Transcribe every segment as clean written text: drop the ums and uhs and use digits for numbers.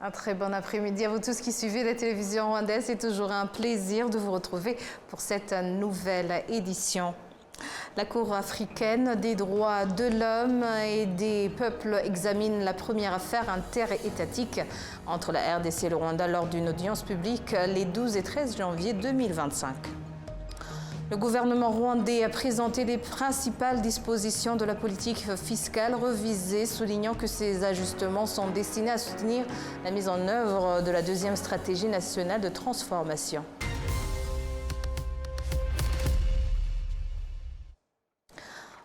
Un très bon après-midi à vous tous qui suivez la télévision rwandaise. C'est toujours un plaisir de vous retrouver pour cette nouvelle édition. La Cour africaine des droits de l'homme et des peuples examine la première affaire interétatique entre la RDC et le Rwanda lors d'une audience publique les 12 et 13 janvier 2025. Le gouvernement rwandais a présenté les principales dispositions de la politique fiscale revisée, soulignant que ces ajustements sont destinés à soutenir la mise en œuvre de la deuxième stratégie nationale de transformation.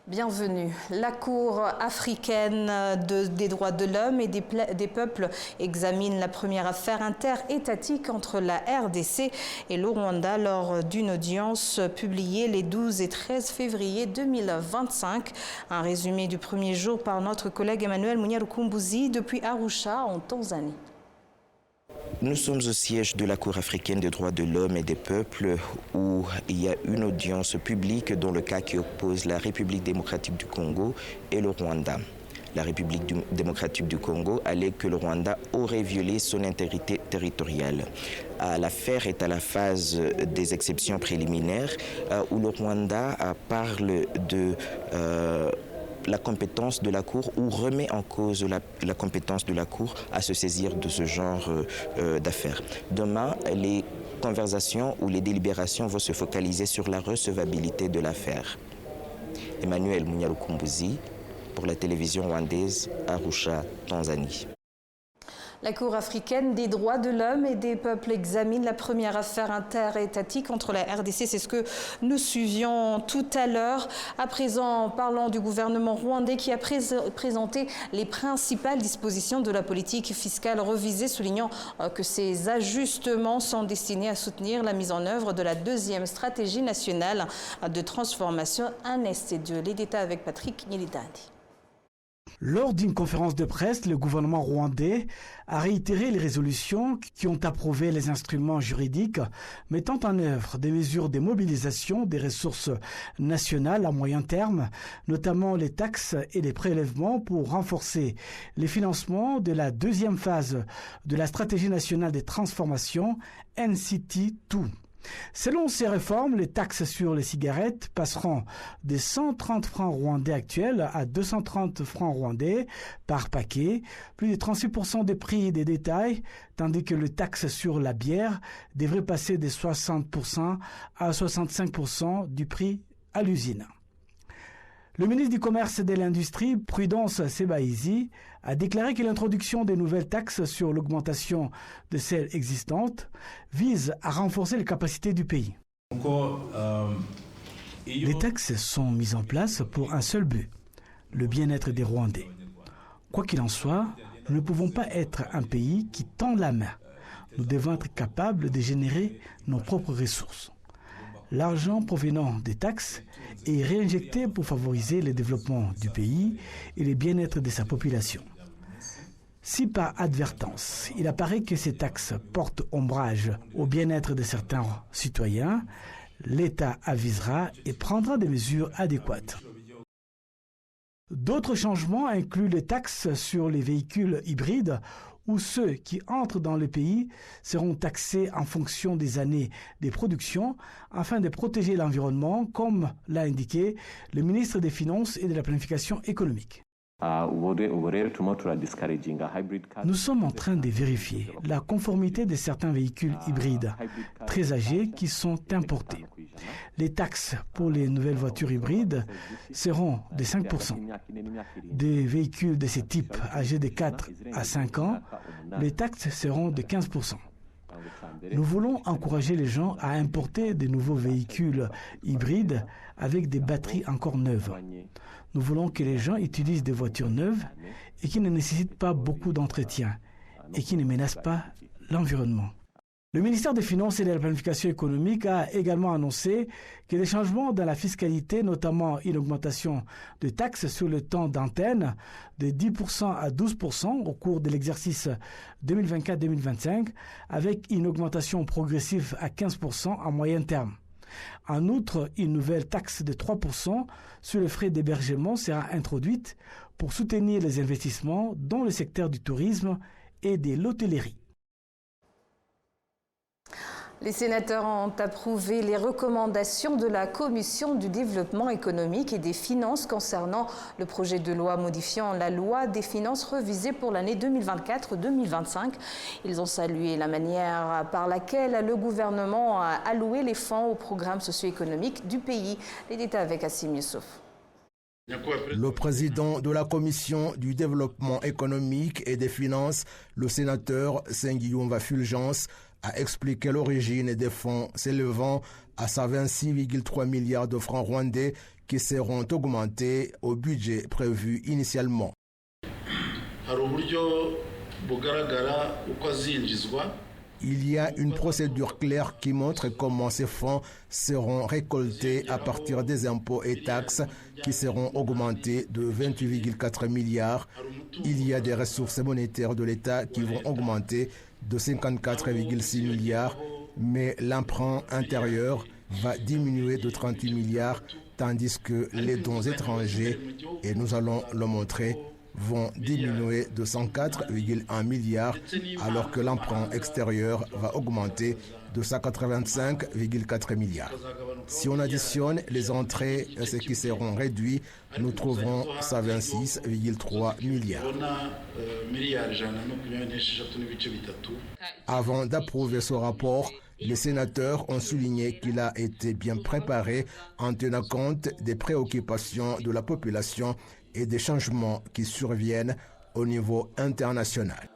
Bienvenue. La Cour africaine des droits de l'homme et des peuples examine la première affaire interétatique entre la RDC et le Rwanda lors d'une audience publiée les 12 et 13 février 2025. Un résumé du premier jour par notre collègue Emmanuel Munyarukumbuzi depuis Arusha en Tanzanie. Nous sommes au siège de la Cour africaine des droits de l'homme et des peuples où il y a une audience publique dans le cas qui oppose la République démocratique du Congo et le Rwanda. La République démocratique du Congo allègue que le Rwanda aurait violé son intégrité territoriale. L'affaire est à la phase des exceptions préliminaires où le Rwanda parle de la compétence de la Cour ou remet en cause la compétence de la Cour à se saisir de ce genre d'affaires. Demain, les conversations ou les délibérations vont se focaliser sur la recevabilité de l'affaire. Emmanuel Munyarukumbuzi pour la télévision rwandaise, Arusha, Tanzanie. La Cour africaine des droits de l'homme et des peuples examine la première affaire interétatique entre la RDC. C'est ce que nous suivions tout à l'heure. À présent, parlons du gouvernement rwandais qui a présenté les principales dispositions de la politique fiscale revisée, soulignant que ces ajustements sont destinés à soutenir la mise en œuvre de la deuxième stratégie nationale de transformation NST2. Les détails avec Patrick Nyelidandi. Lors d'une conférence de presse, le gouvernement rwandais a réitéré les résolutions qui ont approuvé les instruments juridiques mettant en œuvre des mesures de mobilisation des ressources nationales à moyen terme, notamment les taxes et les prélèvements pour renforcer les financements de la deuxième phase de la stratégie nationale de transformation NCT2. Selon ces réformes, les taxes sur les cigarettes passeront des 130 francs rwandais actuels à 230 francs rwandais par paquet, plus de 36% des prix des détails, tandis que les taxes sur la bière devraient passer de 60% à 65% du prix à l'usine. Le ministre du Commerce et de l'Industrie, Prudence Sebaïzi, a déclaré que l'introduction des nouvelles taxes sur l'augmentation de celles existantes vise à renforcer les capacités du pays. Les taxes sont mises en place pour un seul but, le bien-être des Rwandais. Quoi qu'il en soit, nous ne pouvons pas être un pays qui tend la main. Nous devons être capables de générer nos propres ressources. L'argent provenant des taxes est réinjecté pour favoriser le développement du pays et le bien-être de sa population. Si par advertance, il apparaît que ces taxes portent ombrage au bien-être de certains citoyens, l'État avisera et prendra des mesures adéquates. D'autres changements incluent les taxes sur les véhicules hybrides où ceux qui entrent dans le pays seront taxés en fonction des années de production afin de protéger l'environnement, comme l'a indiqué le ministre des Finances et de la Planification économique. Nous sommes en train de vérifier la conformité de certains véhicules hybrides très âgés qui sont importés. Les taxes pour les nouvelles voitures hybrides seront de 5%. Des véhicules de ce type âgés de 4 à 5 ans, les taxes seront de 15%. Nous voulons encourager les gens à importer de nouveaux véhicules hybrides avec des batteries encore neuves. Nous voulons que les gens utilisent des voitures neuves et qui ne nécessitent pas beaucoup d'entretien et qui ne menacent pas l'environnement. Le ministère des Finances et de la Planification économique a également annoncé que des changements dans la fiscalité, notamment une augmentation de taxes sur le temps d'antenne de 10% à 12% au cours de l'exercice 2024-2025, avec une augmentation progressive à 15% à moyen terme. En outre, une nouvelle taxe de 3% sur les frais d'hébergement sera introduite pour soutenir les investissements dans le secteur du tourisme et de l'hôtellerie. Les sénateurs ont approuvé les recommandations de la Commission du développement économique et des finances concernant le projet de loi modifiant la loi des finances revisée pour l'année 2024-2025. Ils ont salué la manière par laquelle le gouvernement a alloué les fonds au programme socio-économique du pays. Les détails avec Assim Youssouf. Le président de la Commission du développement économique et des finances, le sénateur Sengiyumva Fulgence, a expliqué l'origine des fonds s'élevant à 26,3 milliards de francs rwandais qui seront augmentés au budget prévu initialement. Il y a une procédure claire qui montre comment ces fonds seront récoltés à partir des impôts et taxes qui seront augmentés de 28,4 milliards. Il y a des ressources monétaires de l'État qui vont augmenter de 54,6 milliards, mais l'emprunt intérieur va diminuer de 38 milliards, tandis que les dons étrangers, et nous allons le montrer, vont diminuer de 104,1 milliards, alors que l'emprunt extérieur va augmenter de 185,4 milliards. Si on additionne les entrées et ce qui seront réduits, nous trouverons 126,3 milliards. Avant d'approuver ce rapport, les sénateurs ont souligné qu'il a été bien préparé en tenant compte des préoccupations de la population et des changements qui surviennent au niveau international.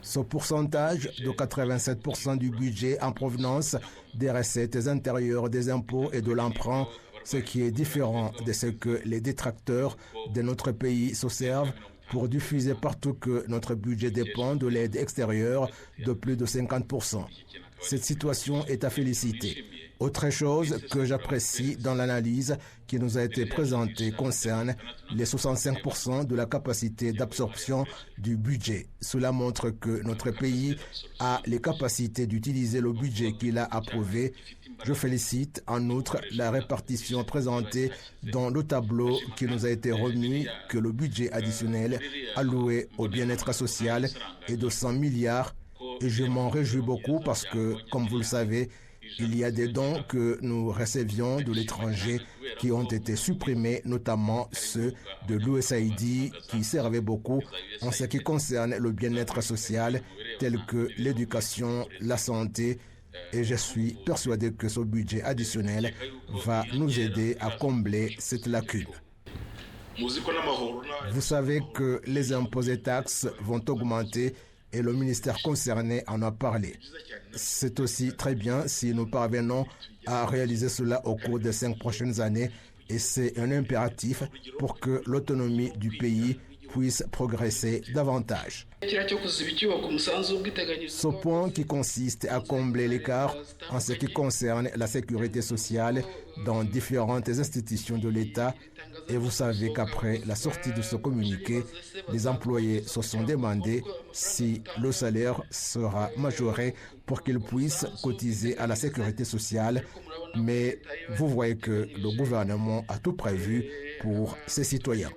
Ce pourcentage de 87% du budget en provenance des recettes intérieures des impôts et de l'emprunt, ce qui est différent de ce que les détracteurs de notre pays s'observent pour diffuser partout que notre budget dépend de l'aide extérieure de plus de 50%. Cette situation est à féliciter. Autre chose que j'apprécie dans l'analyse qui nous a été présentée concerne les 65% de la capacité d'absorption du budget. Cela montre que notre pays a les capacités d'utiliser le budget qu'il a approuvé. Je félicite en outre la répartition présentée dans le tableau qui nous a été remis que le budget additionnel alloué au bien-être social est de 100 milliards et je m'en réjouis beaucoup parce que, comme vous le savez, il y a des dons que nous recevions de l'étranger qui ont été supprimés, notamment ceux de l'USAID qui servaient beaucoup en ce qui concerne le bien-être social, tel que l'éducation, la santé, et je suis persuadé que ce budget additionnel va nous aider à combler cette lacune. Vous savez que les impôts et taxes vont augmenter et le ministère concerné en a parlé. C'est aussi très bien si nous parvenons à réaliser cela au cours des 5 prochaines années et c'est un impératif pour que l'autonomie du pays puisse progresser davantage. Ce point qui consiste à combler l'écart en ce qui concerne la sécurité sociale dans différentes institutions de l'État. Et vous savez qu'après la sortie de ce communiqué, les employés se sont demandé si le salaire sera majoré pour qu'ils puissent cotiser à la sécurité sociale. Mais vous voyez que le gouvernement a tout prévu pour ses citoyens.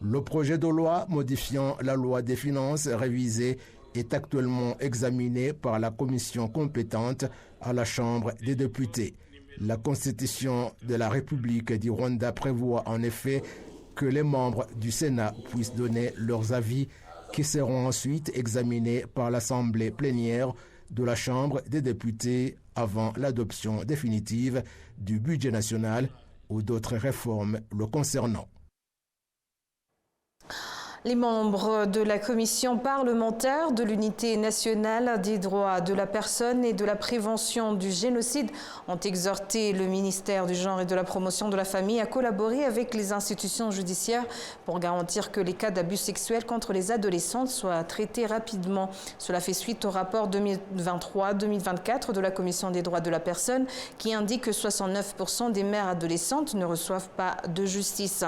Le projet de loi modifiant la loi des finances révisée est actuellement examiné par la commission compétente à la Chambre des députés. La Constitution de la République du Rwanda prévoit en effet que les membres du Sénat puissent donner leurs avis qui seront ensuite examinés par l'Assemblée plénière de la Chambre des députés avant l'adoption définitive du budget national ou d'autres réformes le concernant. Les membres de la commission parlementaire de l'unité nationale des droits de la personne et de la prévention du génocide ont exhorté le ministère du genre et de la promotion de la famille à collaborer avec les institutions judiciaires pour garantir que les cas d'abus sexuels contre les adolescentes soient traités rapidement. Cela fait suite au rapport 2023-2024 de la commission des droits de la personne qui indique que 69% des mères adolescentes ne reçoivent pas de justice.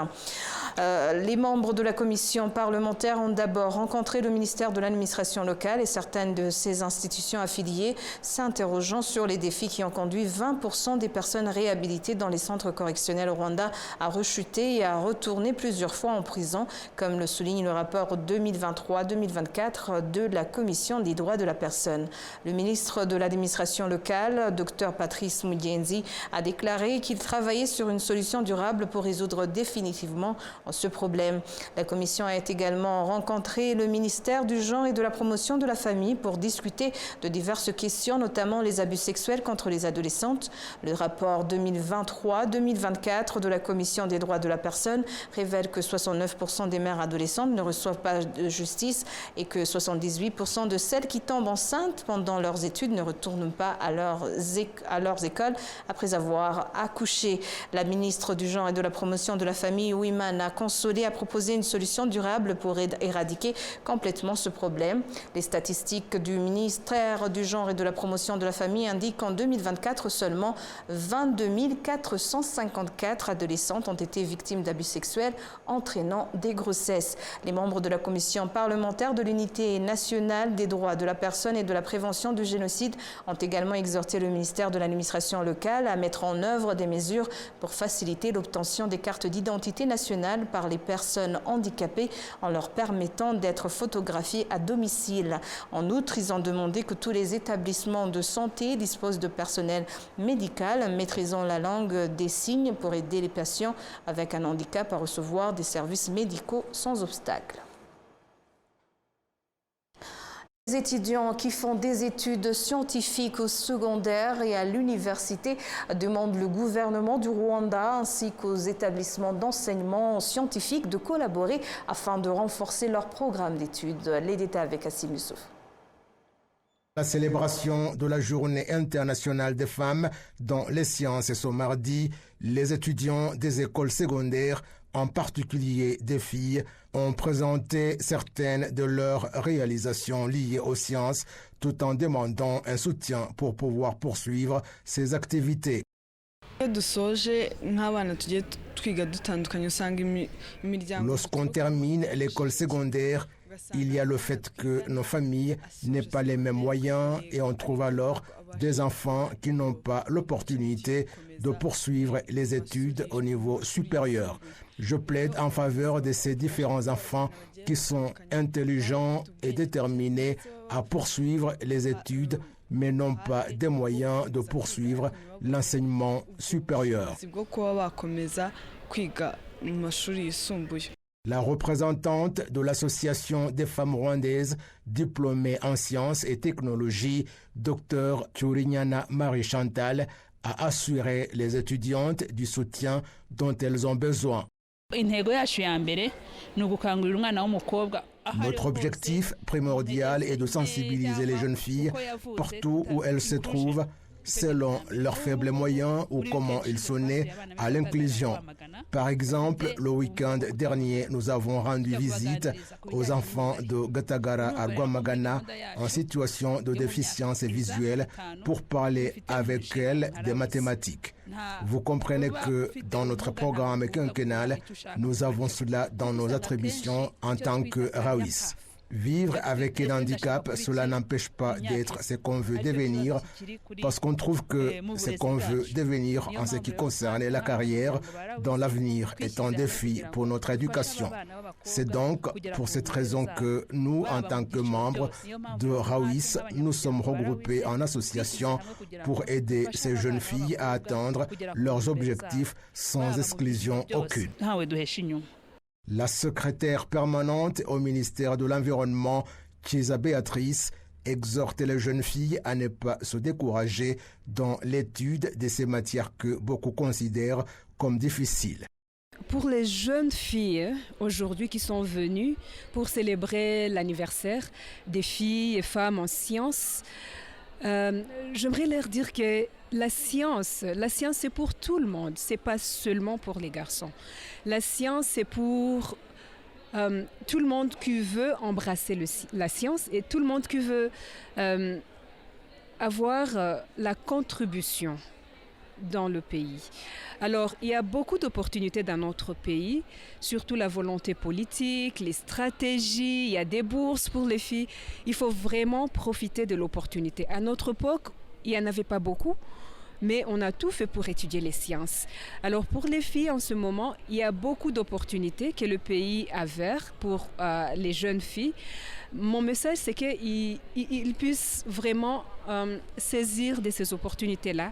Les membres de la commission parlementaire ont d'abord rencontré le ministère de l'administration locale et certaines de ses institutions affiliées, s'interrogeant sur les défis qui ont conduit 20% des personnes réhabilitées dans les centres correctionnels au Rwanda à rechuter et à retourner plusieurs fois en prison, comme le souligne le rapport 2023-2024 de la Commission des droits de la personne. Le ministre de l'administration locale, Dr Patrice Mugenzi, a déclaré qu'il travaillait sur une solution durable pour résoudre définitivement ce problème. La commission a également rencontré le ministère du Genre et de la Promotion de la Famille pour discuter de diverses questions, notamment les abus sexuels contre les adolescentes. Le rapport 2023-2024 de la Commission des droits de la personne révèle que 69% des mères adolescentes ne reçoivent pas de justice et que 78% de celles qui tombent enceintes pendant leurs études ne retournent pas à leurs écoles après avoir accouché. La ministre du Genre et de la Promotion de la Famille, Ouimana Consolé, a proposé une solution durable pour éradiquer complètement ce problème. Les statistiques du ministère du Genre et de la Promotion de la Famille indiquent qu'en 2024, seulement 22 454 adolescentes ont été victimes d'abus sexuels entraînant des grossesses. Les membres de la commission parlementaire de l'unité nationale des droits de la personne et de la prévention du génocide ont également exhorté le ministère de l'administration locale à mettre en œuvre des mesures pour faciliter l'obtention des cartes d'identité nationale par les personnes handicapées en leur permettant d'être photographiées à domicile. En outre, ils ont demandé que tous les établissements de santé disposent de personnel médical maîtrisant la langue des signes pour aider les patients avec un handicap à recevoir des services médicaux sans obstacle. Les étudiants qui font des études scientifiques au secondaire et à l'université demandent le gouvernement du Rwanda ainsi qu'aux établissements d'enseignement scientifique de collaborer afin de renforcer leur programme d'études. Les détails avec Hassim Youssouf. La célébration de la Journée internationale des femmes dans les sciences ce mardi, les étudiants des écoles secondaires, en particulier des filles, ont présenté certaines de leurs réalisations liées aux sciences tout en demandant un soutien pour pouvoir poursuivre ces activités. Lorsqu'on termine l'école secondaire, il y a le fait que nos familles n'aient pas les mêmes moyens et on trouve alors des enfants qui n'ont pas l'opportunité de poursuivre les études au niveau supérieur. Je plaide en faveur de ces différents enfants qui sont intelligents et déterminés à poursuivre les études, mais n'ont pas des moyens de poursuivre l'enseignement supérieur. La représentante de l'Association des femmes rwandaises diplômées en sciences et technologies, Dr Cyurinyana Marie-Chantal, a assuré les étudiantes du soutien dont elles ont besoin. Notre objectif primordial est de sensibiliser les jeunes filles partout où elles se trouvent, selon leurs faibles moyens ou comment ils sont nés, à l'inclusion. Par exemple, le week-end dernier, nous avons rendu visite aux enfants de Gatagara à Rwamagana en situation de déficience visuelle pour parler avec elles des mathématiques. Vous comprenez que dans notre programme quinquennal, nous avons cela dans nos attributions en tant que RAWIS. Vivre avec un handicap, cela n'empêche pas d'être ce qu'on veut devenir, parce qu'on trouve que ce qu'on veut devenir en ce qui concerne la carrière dans l'avenir est un défi pour notre éducation. C'est donc pour cette raison que nous, en tant que membres de RAWIS, nous sommes regroupés en association pour aider ces jeunes filles à atteindre leurs objectifs sans exclusion aucune. La secrétaire permanente au ministère de l'Environnement, Chiza Béatrice, exhorte les jeunes filles à ne pas se décourager dans l'étude de ces matières que beaucoup considèrent comme difficiles. Pour les jeunes filles aujourd'hui qui sont venues pour célébrer l'anniversaire des filles et femmes en sciences, j'aimerais leur dire que la science c'est pour tout le monde, c'est pas seulement pour les garçons. La science c'est pour tout le monde qui veut embrasser la science et tout le monde qui veut avoir la contribution dans le pays. Alors, il y a beaucoup d'opportunités dans notre pays, surtout la volonté politique, les stratégies, il y a des bourses pour les filles. Il faut vraiment profiter de l'opportunité. À notre époque, il n'y en avait pas beaucoup, mais on a tout fait pour étudier les sciences. Alors, pour les filles, en ce moment, il y a beaucoup d'opportunités que le pays a vers pour les jeunes filles. Mon message, c'est qu'ils puissent vraiment saisir de ces opportunités-là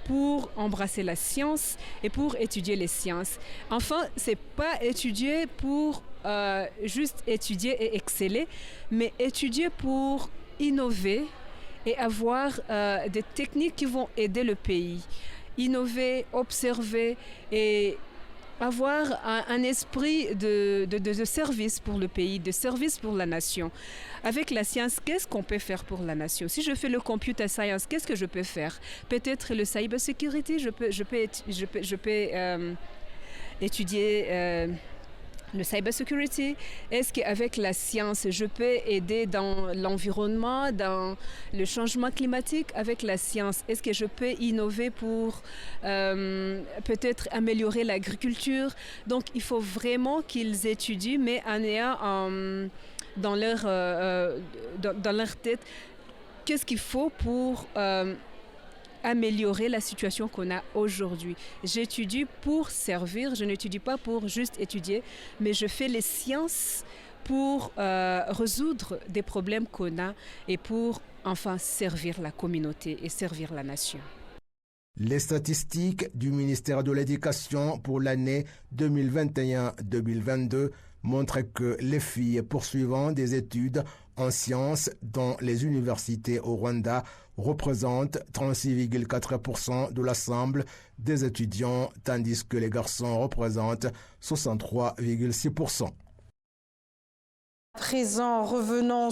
pour embrasser la science et pour étudier les sciences. Enfin, ce n'est pas étudier pour juste étudier et exceller, mais étudier pour innover et avoir des techniques qui vont aider le pays. Innover, observer et avoir un esprit de service pour le pays, de service pour la nation. Avec la science, qu'est-ce qu'on peut faire pour la nation? Si je fais le computer science, qu'est-ce que je peux faire? Peut-être le cyber security, je peux étudier le cyber security. Est-ce qu'avec la science, je peux aider dans l'environnement, dans le changement climatique avec la science? Est-ce que je peux innover pour peut-être améliorer l'agriculture? Donc, il faut vraiment qu'ils étudient, mais en ayant dans leur tête qu'est-ce qu'il faut pour améliorer la situation qu'on a aujourd'hui. J'étudie pour servir, je n'étudie pas pour juste étudier, mais je fais les sciences pour résoudre des problèmes qu'on a et pour enfin servir la communauté et servir la nation. Les statistiques du ministère de l'Éducation pour l'année 2021-2022 montrent que les filles poursuivant des études en sciences dans les universités au Rwanda représentent 36,4% de l'ensemble des étudiants, tandis que les garçons représentent 63,6%. À présent, revenons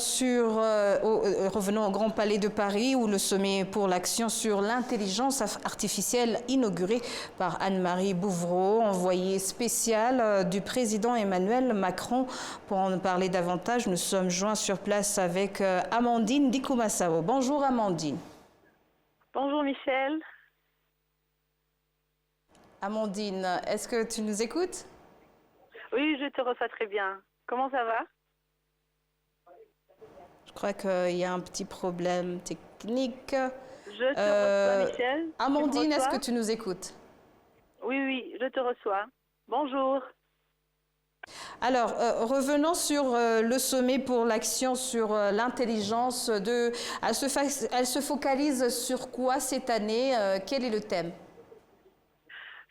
au Grand Palais de Paris où le sommet pour l'action sur l'intelligence artificielle inauguré par Anne-Marie Bouvreau, envoyée spéciale du président Emmanuel Macron. Pour en parler davantage, nous sommes joints sur place avec Amandine Dikoumassao. Bonjour Amandine. Bonjour Michel. Amandine, est-ce que tu nous écoutes? Oui, je te reçois très bien. Comment ça va? Je crois qu'il y a un petit problème technique. Je te reçois, Michel. Amandine, est-ce que tu nous écoutes? Oui, je te reçois. Bonjour. Alors, revenons sur le sommet pour l'action sur l'intelligence. Elle se focalise sur quoi cette année? Quel est le thème?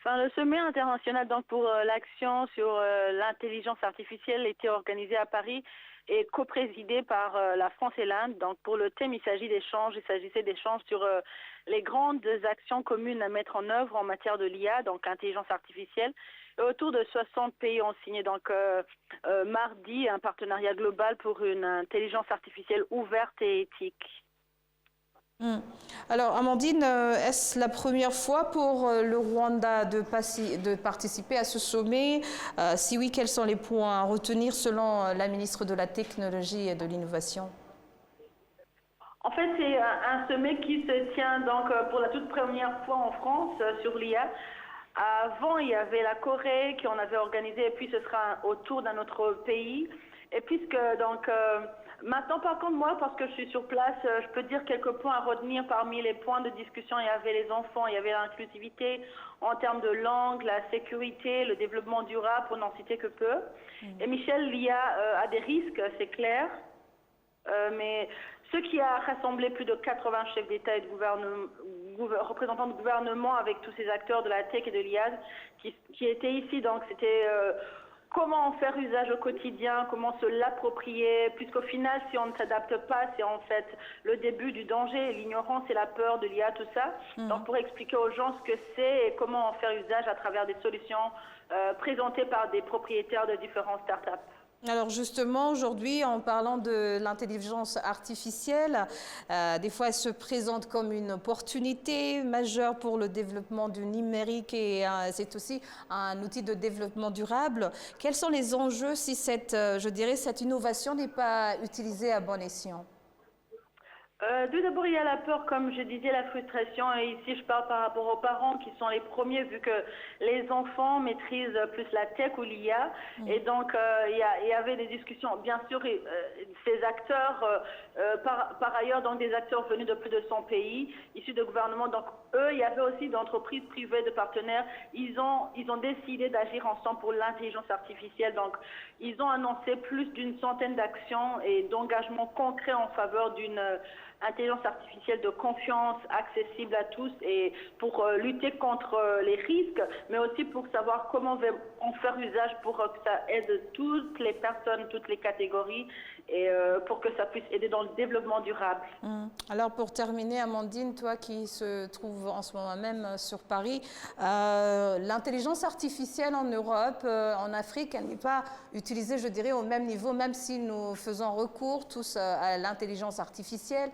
Le sommet international donc, pour l'action sur l'intelligence artificielle était organisé à Paris et co-présidé par la France et l'Inde. Donc pour le thème, il s'agissait d'échanges sur les grandes actions communes à mettre en œuvre en matière de l'IA, donc intelligence artificielle. Et autour de 60 pays ont signé donc mardi un partenariat global pour une intelligence artificielle ouverte et éthique. Alors Amandine, est-ce la première fois pour le Rwanda de participer à ce sommet? Si oui, quels sont les points à retenir selon la ministre de la Technologie et de l'Innovation? En fait, c'est un sommet qui se tient donc pour la toute première fois en France sur l'IA. Avant, il y avait la Corée qui en avait organisé, et puis ce sera au tour d'un autre pays. Et puisque donc maintenant, par contre, moi, parce que je suis sur place, je peux dire quelques points à retenir. Parmi les points de discussion, il y avait les enfants, il y avait l'inclusivité en termes de langue, la sécurité, le développement durable, pour n'en citer que peu. Et Michel, l'IA a des risques, c'est clair. Mais ce qui a rassemblé plus de 80 chefs d'État et de représentants de gouvernement avec tous ces acteurs de la tech et de l'IA qui étaient ici, donc c'était comment en faire usage au quotidien, comment se l'approprier, puisqu'au final, si on ne s'adapte pas, c'est en fait le début du danger, l'ignorance et la peur de l'IA, tout ça. Donc pour expliquer aux gens ce que c'est et comment en faire usage à travers des solutions présentées par des propriétaires de différentes startups. Alors justement, aujourd'hui, en parlant de l'intelligence artificielle, des fois elle se présente comme une opportunité majeure pour le développement du numérique et c'est aussi un outil de développement durable. Quels sont les enjeux si cette innovation n'est pas utilisée à bon escient? Tout d'abord, il y a la peur, comme je disais, la frustration. Et ici, je parle par rapport aux parents qui sont les premiers, vu que les enfants maîtrisent plus la tech ou l'IA. Et donc, il y avait des discussions. Bien sûr, ces acteurs, par ailleurs, donc des acteurs venus de plus de 100 pays, issus de gouvernements. Donc, eux, il y avait aussi d'entreprises privées, de partenaires. Ils ont décidé d'agir ensemble pour l'intelligence artificielle. Donc, ils ont annoncé plus d'une centaine d'actions et d'engagements concrets en faveur d'une intelligence artificielle de confiance, accessible à tous et pour lutter contre les risques, mais aussi pour savoir comment en faire usage pour que ça aide toutes les personnes, toutes les catégories et pour que ça puisse aider dans le développement durable. Alors pour terminer, Amandine, toi qui se trouve en ce moment même sur Paris, l'intelligence artificielle en Europe, en Afrique, elle n'est pas utilisée, je dirais, au même niveau, même si nous faisons recours tous à l'intelligence artificielle.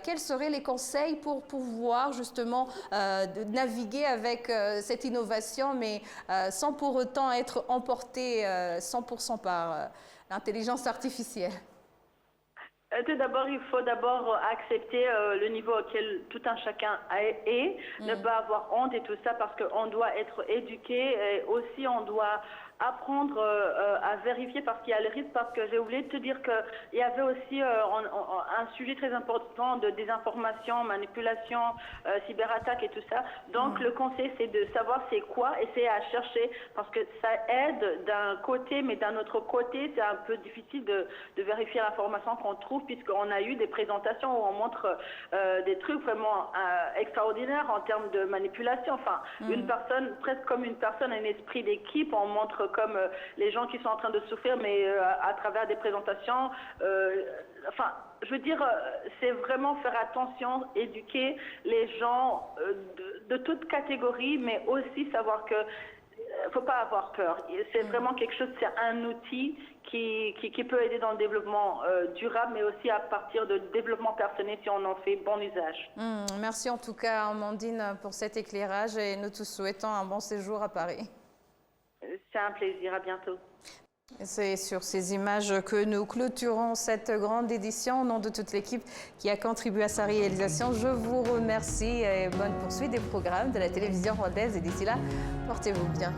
Quels seraient les conseils pour pouvoir justement naviguer avec cette innovation, mais sans pour autant être emporté 100% par l'intelligence artificielle? Tout d'abord, il faut d'abord accepter le niveau auquel tout un chacun est, ne pas avoir honte et tout ça, parce qu'on doit être éduqué et aussi on doit apprendre à vérifier parce qu'il y a le risque, parce que j'ai oublié de te dire qu'il y avait aussi un sujet très important de désinformation, manipulation, cyberattaque et tout ça. Donc le conseil c'est de savoir c'est quoi, essayer à chercher parce que ça aide d'un côté, mais d'un autre côté c'est un peu difficile de vérifier l'information qu'on trouve puisqu'on a eu des présentations où on montre des trucs vraiment extraordinaires en termes de manipulation. Enfin, une personne, presque comme une personne, un esprit d'équipe, on montre comme les gens qui sont en train de souffrir, mais à travers des présentations. Enfin, je veux dire, c'est vraiment faire attention, éduquer les gens de toute catégorie, mais aussi savoir que faut pas avoir peur. C'est vraiment quelque chose, c'est un outil qui peut aider dans le développement durable, mais aussi à partir de développement personnel si on en fait bon usage. Merci en tout cas, Amandine, pour cet éclairage et nous te souhaitons un bon séjour à Paris. C'est un plaisir, à bientôt. C'est sur ces images que nous clôturons cette grande édition. Au nom de toute l'équipe qui a contribué à sa réalisation, je vous remercie et bonne poursuite des programmes de la télévision rwandaise. Et d'ici là, portez-vous bien.